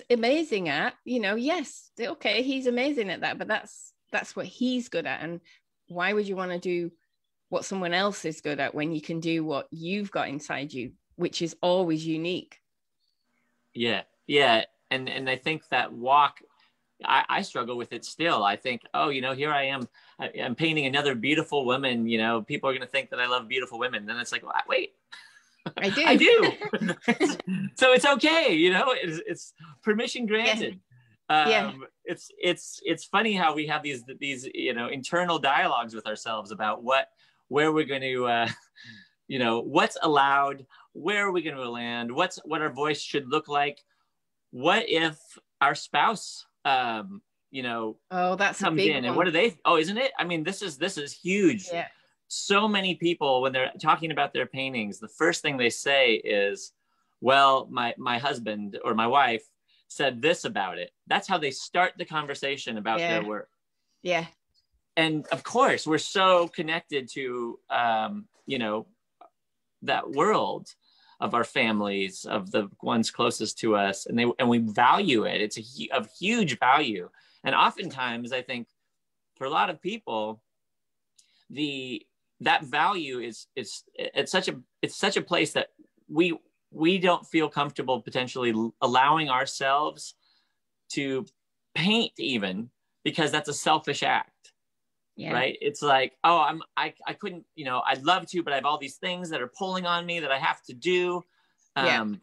amazing at. You know, yes, okay, he's amazing at that, but that's what he's good at. And why would you want to do what someone else is good at when you can do what you've got inside you, which is always unique? Yeah. And I think that walk, I struggle with it still. I think, oh, you know, here I am, I'm painting another beautiful woman. You know, people are going to think that I love beautiful women. Then it's like, well, wait, I do. So it's okay. You know, it's permission granted. It's funny how we have these, you know, internal dialogues with ourselves about where we're going to, you know, what's allowed, where are we going to land, what our voice should look like. What if our spouse, you know, that's comes in, and what do they? Oh, isn't it? I mean, this is huge. Yeah. So many people, when they're talking about their paintings, the first thing they say is, "Well, my husband or my wife said this about it." That's how they start the conversation about their work. Yeah. And of course, we're so connected to, you know, that world of our families, of the ones closest to us, and we value it. It's of huge value. And oftentimes, I think for a lot of people, that value is it's such a place that we don't feel comfortable potentially allowing ourselves to paint, even, because that's a selfish act. Yeah. Right. It's like, oh, I couldn't, you know, I'd love to, but I have all these things that are pulling on me that I have to do. You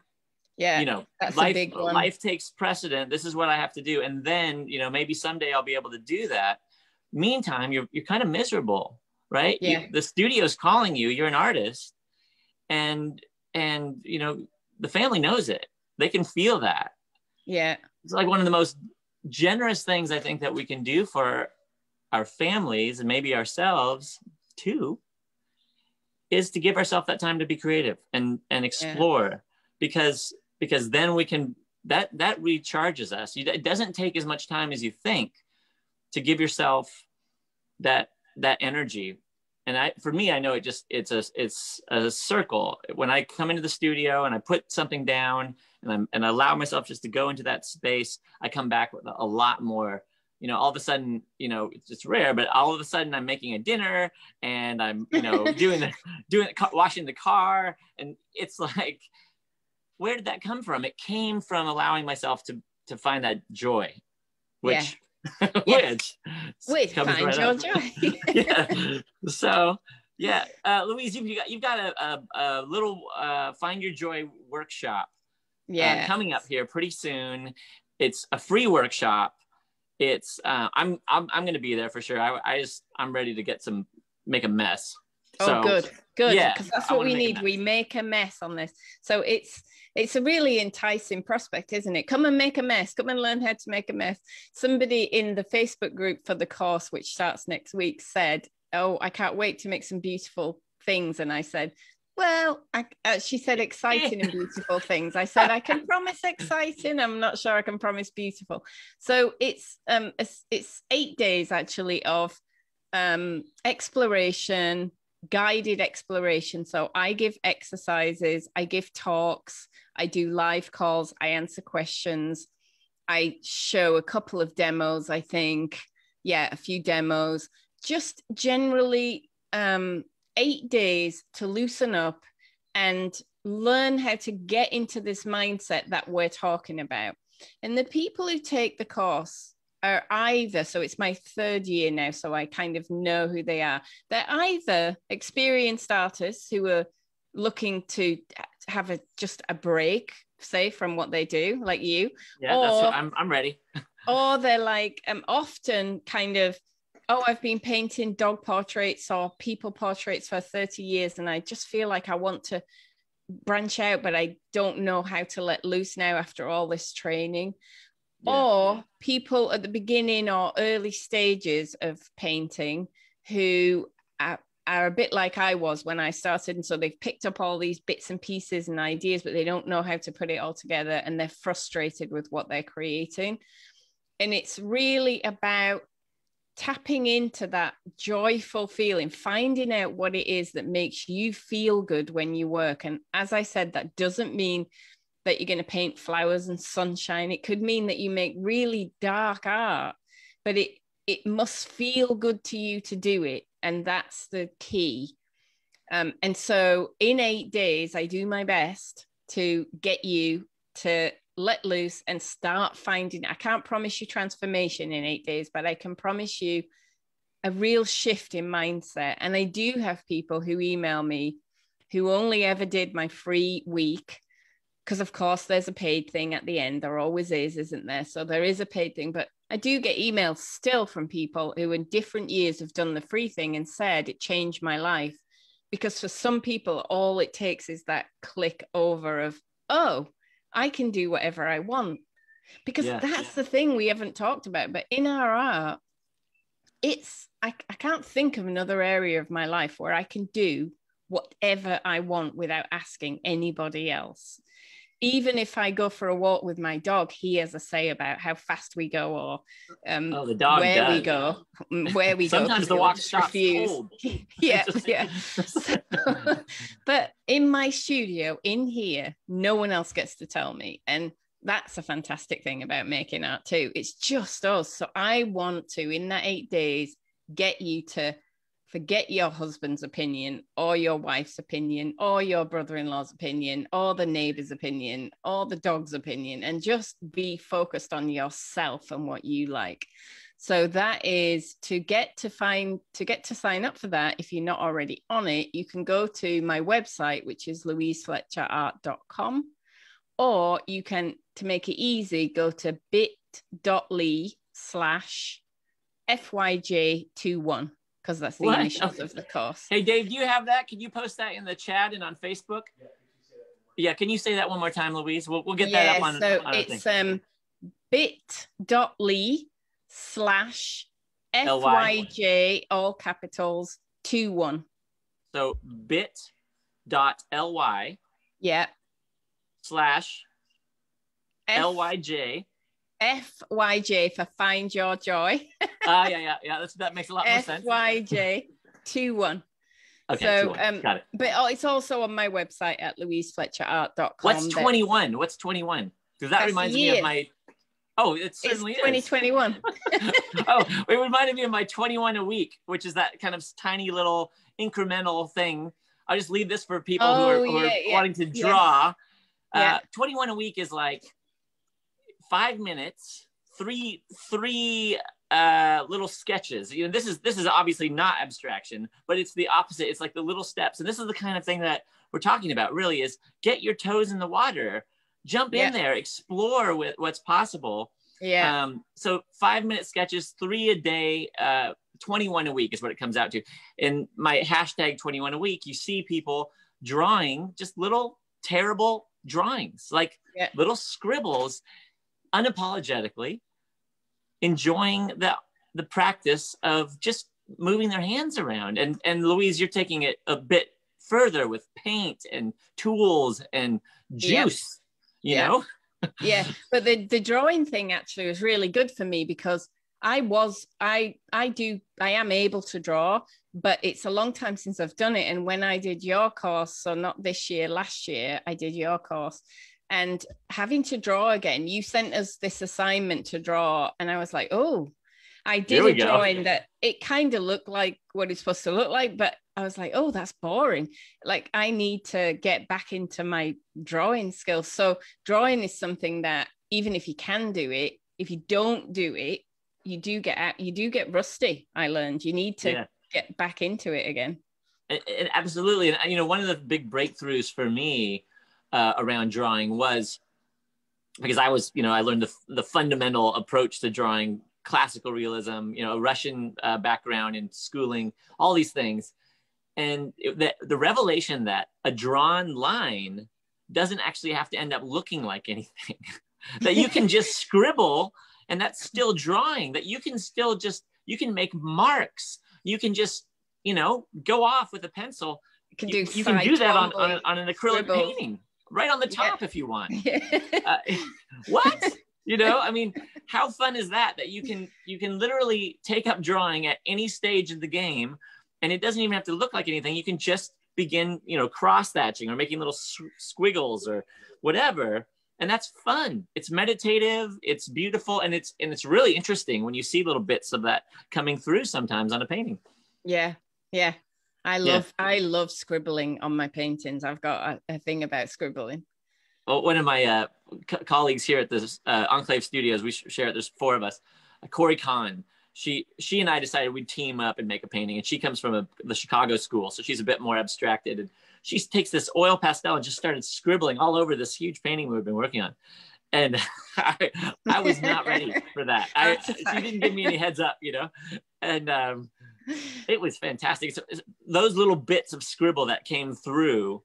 know, life takes precedent. This is what I have to do. And then, you know, maybe someday I'll be able to do that. Meantime, you're kind of miserable, right? Yeah. The studio's calling you, you're an artist, and, you know, the family knows it. They can feel that. Yeah. It's like one of the most generous things I think that we can do for our families, and maybe ourselves too, is to give ourselves that time to be creative and explore, because then we can, that recharges us. It doesn't take as much time as you think to give yourself that energy And for me, I know it's a circle. When I come into the studio and I put something down and I allow myself just to go into that space, I come back with a lot more. All of a sudden, it's rare, but all of a sudden I'm making a dinner and I'm, washing the car. And it's like, where did that come from? It came from allowing myself to find that joy, which, which find right your joy. Yeah. So, yeah, Louise, you've got a little Find Your Joy workshop coming up here pretty soon. It's a free workshop. It's I'm going to be there for sure. I'm ready to make a mess. So, good. Yeah, because that's what we need. We make a mess on this. So it's a really enticing prospect, isn't it? Come and make a mess. Come and learn how to make a mess. Somebody in the Facebook group for the course, which starts next week, said, "Oh, I can't wait to make some beautiful things." And I said, well, she said exciting and beautiful things. I said, I can promise exciting. I'm not sure I can promise beautiful. So it's 8 days actually of exploration, guided exploration. So I give exercises, I give talks, I do live calls, I answer questions, I show a couple of demos, I think. Yeah, a few demos. Just generally 8 days to loosen up and learn how to get into this mindset that we're talking about. And the people who take the course are either, so it's my 3rd year now, so I kind of know who they are. They're either experienced artists who are looking to have just a break, say, from what they do, like you. Yeah, that's what I'm ready. Or they're like often kind of, oh, I've been painting dog portraits or people portraits for 30 years, and I just feel like I want to branch out, but I don't know how to let loose now after all this training. Yeah. Or people at the beginning or early stages of painting who are a bit like I was when I started. And so they've picked up all these bits and pieces and ideas, but they don't know how to put it all together, and they're frustrated with what they're creating. And it's really about tapping into that joyful feeling, finding out what it is that makes you feel good when you work. And as I said, that doesn't mean that you're going to paint flowers and sunshine. It could mean that you make really dark art, but it must feel good to you to do it. And that's the key. And so in 8 days, I do my best to get you to let loose and start finding. I can't promise you transformation in 8 days, but I can promise you a real shift in mindset. And I do have people who email me who only ever did my free week, because of course there's a paid thing at the end. There always is, isn't there? So there is a paid thing, but I do get emails still from people who in different years have done the free thing and said it changed my life. Because for some people, all it takes is that click over of, oh, I can do whatever I want. Because that's the thing we haven't talked about. But in our art, I can't think of another area of my life where I can do whatever I want without asking anybody else. Even if I go for a walk with my dog, he has a say about how fast we go, or the dog where does. we go, where we go. Sometimes the walk stops cold. Yeah. So, but in my studio, in here, no one else gets to tell me. And that's a fantastic thing about making art too. It's just us. So I want to, in that 8 days, get you to forget your husband's opinion or your wife's opinion or your brother-in-law's opinion or the neighbor's opinion or the dog's opinion, and just be focused on yourself and what you like. So that is to get to sign up for that. If you're not already on it, you can go to my website, which is louisefletcherart.com, or you can, to make it easy, go to bit.ly/FYJ21. Because that's the initials of the course. Hey, Dave, do you have that? Can you post that in the chat and on Facebook? Yeah, can you say that one more time, Louise? We'll get that up on. So it's bit.ly/FYJ, all capitals, 21. So bit.ly. Yeah. /LYJ. FYJ for Find Your Joy. Yeah. That makes a lot more sense. FYJ 21. Okay, So, 21. Got it. but it's also on my website at louisefletcherart.com. What's 21? What's 21? Because that reminds me of my. Oh, it certainly is. 2021. Oh, it reminded me of my 21 a week, which is that kind of tiny little incremental thing. I'll just leave this for people who are wanting to draw. 21 a week is like 5 minutes, three little sketches. You know, this is obviously not abstraction, but it's the opposite. It's like the little steps. And this is the kind of thing that we're talking about really, is get your toes in the water, jump in there, explore with what's possible. So 5 minute sketches, 3 a day, 21 a week is what it comes out to. In my hashtag 21 a week, you see people drawing just little terrible drawings, like little scribbles, unapologetically enjoying the practice of just moving their hands around. And Louise, you're taking it a bit further with paint and tools and juice, you know? But the drawing thing actually was really good for me, because I am able to draw, but it's a long time since I've done it. And when I did your course, so not this year, last year, I did your course, and having to draw again, you sent us this assignment to draw. And I was like, oh, I did a drawing that it kind of looked like what it's supposed to look like, but I was like, oh, that's boring. Like, I need to get back into my drawing skills. So drawing is something that even if you can do it, if you don't do it, you do get rusty. I learned you need to get back into it again. Absolutely. And, you know, one of the big breakthroughs for me around drawing was because I learned the fundamental approach to drawing, classical realism, you know, a Russian background in schooling, all these things. And the revelation that a drawn line doesn't actually have to end up looking like anything, that you can just scribble and that's still drawing, that you can still you can make marks. You can just, you know, go off with a pencil. You can do that on an acrylic painting right on the top if you want. What? You know, I mean, how fun is that you can literally take up drawing at any stage of the game, and it doesn't even have to look like anything. You can just begin, you know, cross-hatching or making little squiggles or whatever. And that's fun. It's meditative, it's beautiful, and it's really interesting when you see little bits of that coming through sometimes on a painting. Yeah. I love scribbling on my paintings. I've got a thing about scribbling. Well, one of my colleagues here at the Enclave Studios, we share it. There's 4 of us. Corey Kahn. She and I decided we'd team up and make a painting. And she comes from the Chicago school, so she's a bit more abstracted. And she takes this oil pastel and just started scribbling all over this huge painting we've been working on. And I was not ready for that. She didn't give me any heads up, you know. And it was fantastic. So those little bits of scribble that came through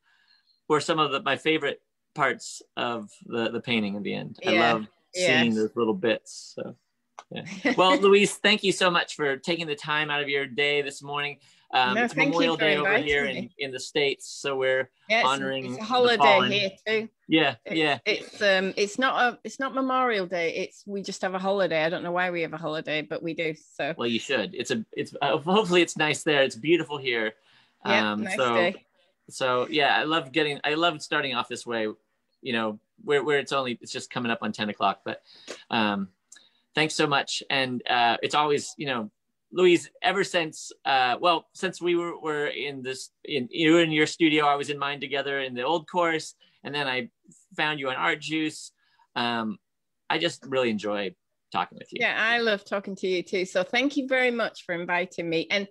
were some of my favorite parts of the painting in the end. I love seeing those little bits. So well, Louise, thank you so much for taking the time out of your day this morning. It's Memorial Day over here in the States, so we're honoring. It's a holiday here too. It's not Memorial Day. We just have a holiday. I don't know why we have a holiday, but we do. So well, you should. It's hopefully it's nice there. It's beautiful here. Nice day. So yeah, I love starting off this way, you know, where it's just coming up on 10 o'clock. But thanks so much. And it's always, you know, Louise, ever since we were in your studio, I was in mine together in the old course, and then I found you on Art Juice. I just really enjoy talking with you. Yeah, I love talking to you too. So thank you very much for inviting me. And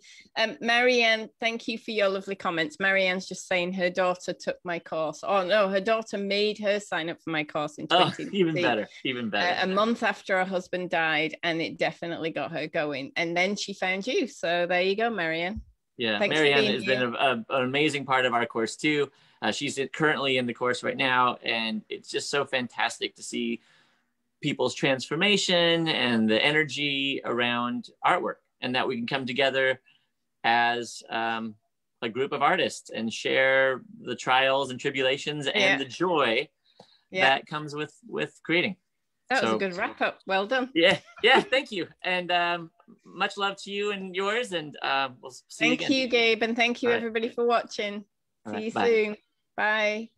Marianne, thank you for your lovely comments. Marianne's just saying her daughter took my course. Oh no, her daughter made her sign up for my course in 2016. Even better. A month after her husband died, and it definitely got her going. And then she found you. So there you go, Marianne. Yeah, thanks. Marianne has been an amazing part of our course too. She's currently in the course right now, and it's just so fantastic to see people's transformation and the energy around artwork, and that we can come together as a group of artists and share the trials and tribulations and the joy that comes with creating. That was a good wrap up. Well done. Yeah. Thank you. And much love to you and yours, and we'll see you again. Thank you, Gabe, and thank you everybody for watching. See you soon. Bye.